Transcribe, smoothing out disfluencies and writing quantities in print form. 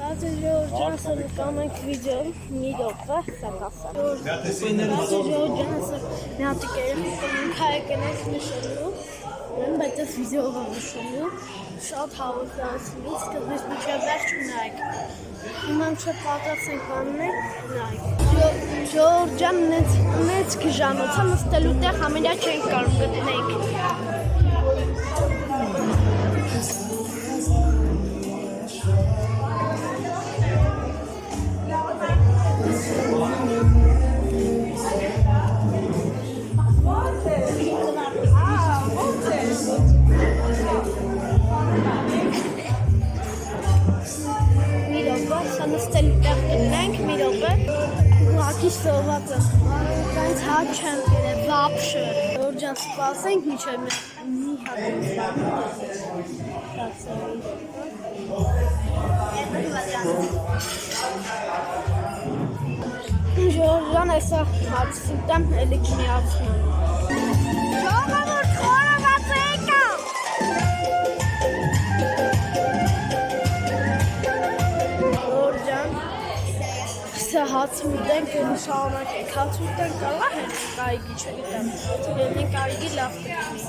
Հացը Ժորժանսը կանանք վիդեո մի դոպը սակասա։ Ժորժանսը միատիկ երեխական հայկենես նշելու, բայց այս վիդեովը նշելու, շատ հավուսանցնից, սկզբից մինչև վերջ ունայք։ Հիմա մինչև պատրաստ ենք անենք, նայք։ Ժորժան նեց կժանոցը նստելու տեղ ամենյա չենք կարող գտնենք։ Նստելու տեղ գտնենք մի րոպե, ուղղակի սոված եմ, այնց հատ չեմ գերել, վապշը, Ժորժան սպասենք մինչև մի հատ Ժորժան այսա հատ սուտեմ, էլի կմիացնում Ժողովուրդ խորոված եկա հաց ուտենք, շարունակենք, հաց ուտենք, կարող է հենց կայգի չգիտեմ, ելնենք կայգի լավ կգնի։